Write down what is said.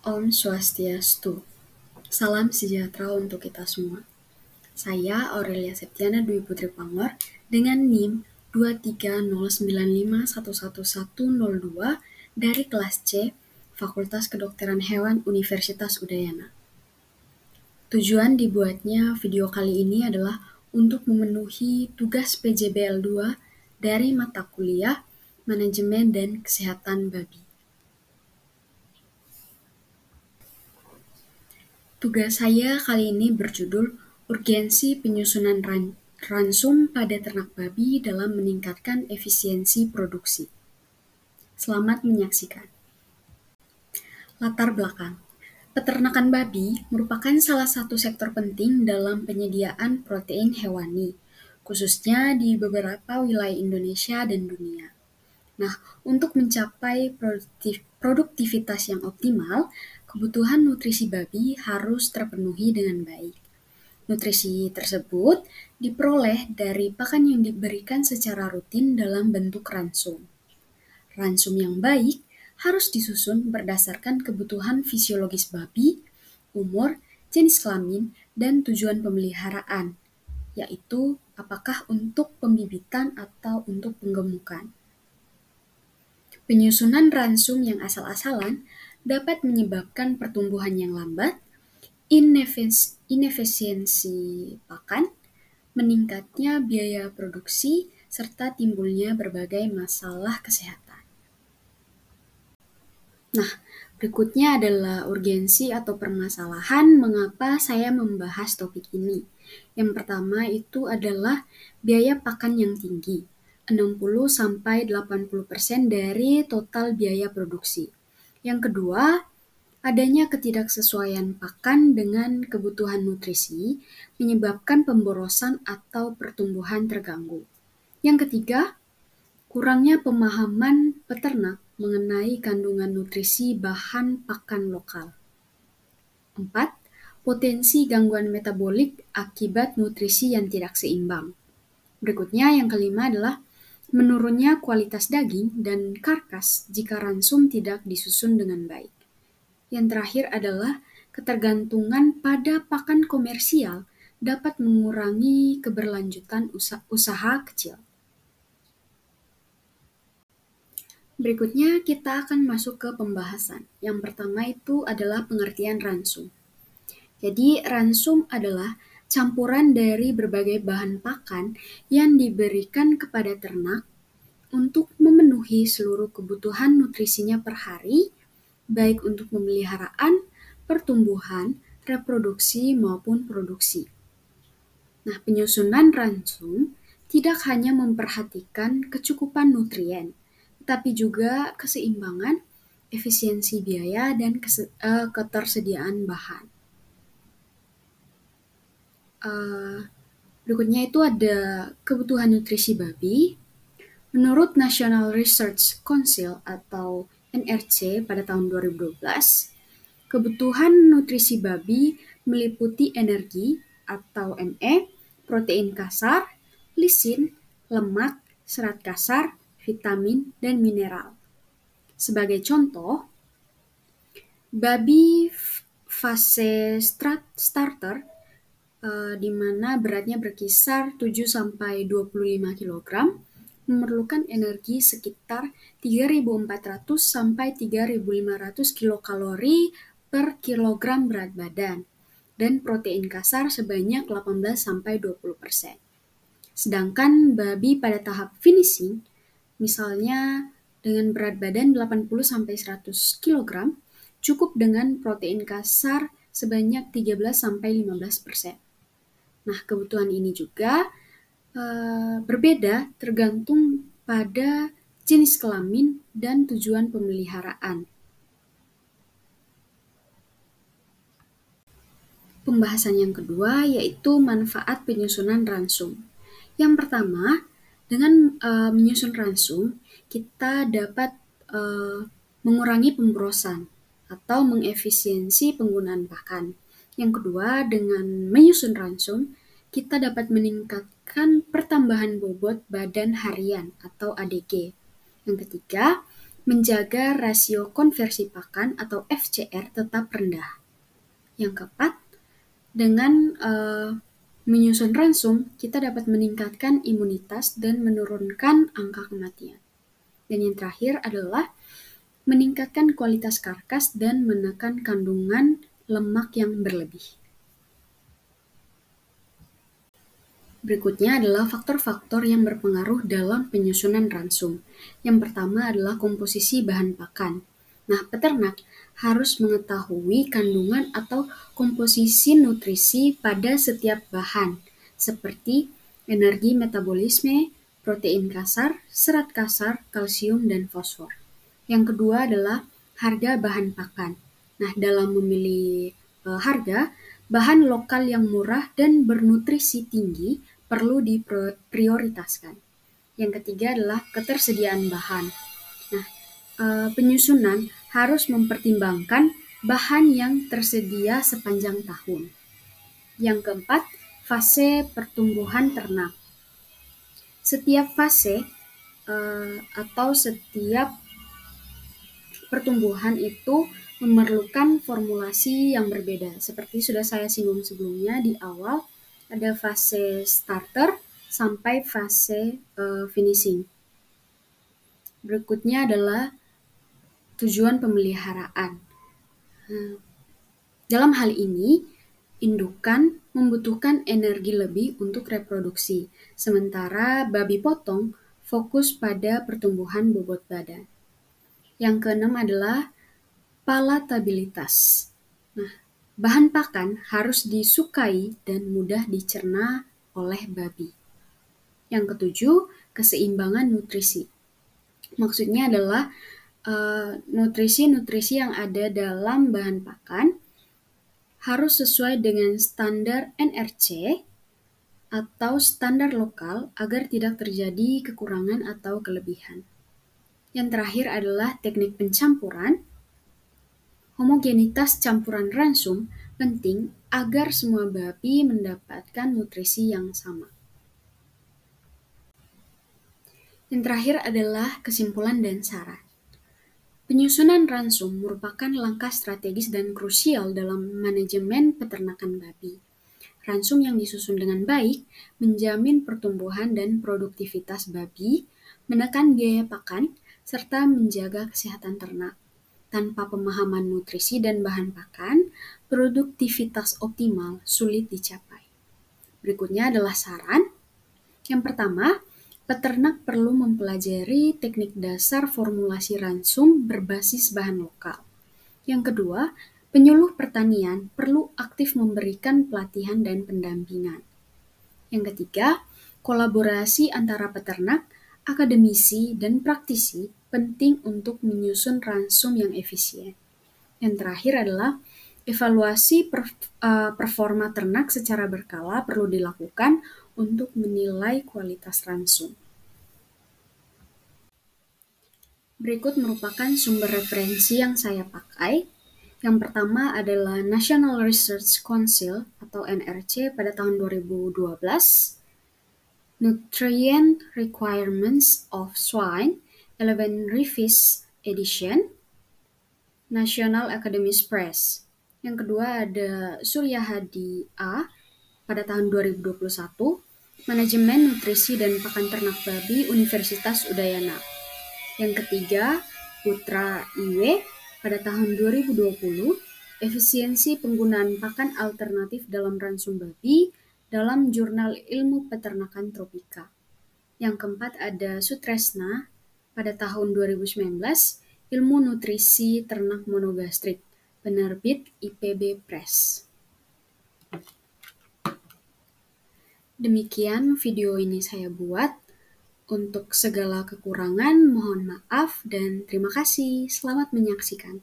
Om Swastiastu. Salam sejahtera untuk kita semua. Saya Aurelia Septiana Dwi Putri Pangor dengan NIM 23095111102 dari kelas C, Fakultas Kedokteran Hewan Universitas Udayana. Tujuan dibuatnya video kali ini adalah untuk memenuhi tugas PJBL 2 dari mata kuliah Manajemen dan Kesehatan Babi. Tugas saya kali ini berjudul Urgensi Penyusunan Ransum pada Ternak Babi dalam Meningkatkan Efisiensi Produksi. Selamat menyaksikan. Latar belakang. Peternakan babi merupakan salah satu sektor penting dalam penyediaan protein hewani, khususnya di beberapa wilayah Indonesia dan dunia. Nah, untuk mencapai produktivitas yang optimal, kebutuhan nutrisi babi harus terpenuhi dengan baik. Nutrisi tersebut diperoleh dari pakan yang diberikan secara rutin dalam bentuk ransum. Ransum yang baik harus disusun berdasarkan kebutuhan fisiologis babi, umur, jenis kelamin, dan tujuan pemeliharaan, yaitu apakah untuk pembibitan atau untuk penggemukan. Penyusunan ransum yang asal-asalan dapat menyebabkan pertumbuhan yang lambat, inefisiensi pakan, meningkatnya biaya produksi, serta timbulnya berbagai masalah kesehatan. Nah, berikutnya adalah urgensi atau permasalahan mengapa saya membahas topik ini. Yang pertama itu adalah biaya pakan yang tinggi, 60-80% dari total biaya produksi. Yang kedua, adanya ketidaksesuaian pakan dengan kebutuhan nutrisi menyebabkan pemborosan atau pertumbuhan terganggu. Yang ketiga, kurangnya pemahaman peternak mengenai kandungan nutrisi bahan pakan lokal. 4. Potensi gangguan metabolik akibat nutrisi yang tidak seimbang. Berikutnya yang kelima adalah menurunnya kualitas daging dan karkas jika ransum tidak disusun dengan baik. Yang terakhir adalah ketergantungan pada pakan komersial dapat mengurangi keberlanjutan usaha kecil. Berikutnya kita akan masuk ke pembahasan. Yang pertama itu adalah pengertian ransum. Jadi ransum adalah campuran dari berbagai bahan pakan yang diberikan kepada ternak untuk memenuhi seluruh kebutuhan nutrisinya per hari, baik untuk pemeliharaan, pertumbuhan, reproduksi maupun produksi. Nah, penyusunan ransum tidak hanya memperhatikan kecukupan nutrien, tetapi juga keseimbangan, efisiensi biaya, dan ketersediaan bahan. Berikutnya itu ada kebutuhan nutrisi babi. Menurut National Research Council atau NRC pada tahun 2012, kebutuhan nutrisi babi meliputi energi atau ME, protein kasar, lisin, lemak, serat kasar, vitamin, dan mineral. Sebagai contoh, babi fase starter di mana beratnya berkisar 7-25 kg memerlukan energi sekitar 3.400 sampai 3.500 kilokalori per kilogram berat badan dan protein kasar sebanyak 18-20%. Sedangkan babi pada tahap finishing, misalnya dengan berat badan 80-100 kg, cukup dengan protein kasar sebanyak 13-15%. Nah, kebutuhan ini juga berbeda tergantung pada jenis kelamin dan tujuan pemeliharaan. Pembahasan yang kedua yaitu manfaat penyusunan ransum. Yang pertama, dengan menyusun ransum, kita dapat mengurangi pemborosan atau mengefisiensi penggunaan pakan. Yang kedua, dengan menyusun ransum, kita dapat meningkatkan pertambahan bobot badan harian atau ADG. Yang ketiga, menjaga rasio konversi pakan atau FCR tetap rendah. Yang keempat, dengan menyusun ransum, kita dapat meningkatkan imunitas dan menurunkan angka kematian. Dan yang terakhir adalah meningkatkan kualitas karkas dan menekan kandungan lemak yang berlebih. Berikutnya adalah faktor-faktor yang berpengaruh dalam penyusunan ransum. Yang pertama adalah komposisi bahan pakan. Nah, peternak harus mengetahui kandungan atau komposisi nutrisi pada setiap bahan, seperti energi metabolisme, protein kasar, serat kasar, kalsium, dan fosfor. Yang kedua adalah harga bahan pakan. Nah, dalam memilih harga, bahan lokal yang murah dan bernutrisi tinggi perlu diprioritaskan. Yang ketiga adalah ketersediaan bahan. Nah, penyusunan harus mempertimbangkan bahan yang tersedia sepanjang tahun. Yang keempat, fase pertumbuhan ternak. Setiap fase atau setiap pertumbuhan itu memerlukan formulasi yang berbeda. Seperti sudah saya singgung sebelumnya di awal, ada fase starter sampai fase finishing. Berikutnya adalah tujuan pemeliharaan. Dalam hal ini, indukan membutuhkan energi lebih untuk reproduksi, sementara babi potong fokus pada pertumbuhan bobot badan. Yang keenam adalah palatabilitas. Nah, bahan pakan harus disukai dan mudah dicerna oleh babi. Yang ketujuh, keseimbangan nutrisi. Maksudnya adalah nutrisi-nutrisi yang ada dalam bahan pakan harus sesuai dengan standar NRC atau standar lokal agar tidak terjadi kekurangan atau kelebihan. Yang terakhir adalah teknik pencampuran. Homogenitas campuran ransum penting agar semua babi mendapatkan nutrisi yang sama. Yang terakhir adalah kesimpulan dan saran. Penyusunan ransum merupakan langkah strategis dan krusial dalam manajemen peternakan babi. Ransum yang disusun dengan baik menjamin pertumbuhan dan produktivitas babi, menekan biaya pakan, serta menjaga kesehatan ternak. Tanpa pemahaman nutrisi dan bahan pakan, produktivitas optimal sulit dicapai. Berikutnya adalah saran. Yang pertama, peternak perlu mempelajari teknik dasar formulasi ransum berbasis bahan lokal. Yang kedua, penyuluh pertanian perlu aktif memberikan pelatihan dan pendampingan. Yang ketiga, kolaborasi antara peternak, akademisi, dan praktisi penting untuk menyusun ransum yang efisien. Yang terakhir adalah evaluasi performa ternak secara berkala perlu dilakukan untuk menilai kualitas ransum. Berikut merupakan sumber referensi yang saya pakai. Yang pertama adalah National Research Council atau NRC pada tahun 2012, Nutrient Requirements of Swine, 11 Revised Edition, National Academies Press. Yang kedua ada Surya Hadi A pada tahun 2021, Manajemen Nutrisi dan Pakan Ternak Babi Universitas Udayana. Yang ketiga, Putra IW pada tahun 2020, Efisiensi Penggunaan Pakan Alternatif dalam Ransum Babi dalam Jurnal Ilmu Peternakan Tropika. Yang keempat ada Sutresna pada tahun 2019, Ilmu Nutrisi Ternak Monogastrik, penerbit IPB Press. Demikian video ini saya buat. Untuk segala kekurangan, mohon maaf dan terima kasih. Selamat menyaksikan.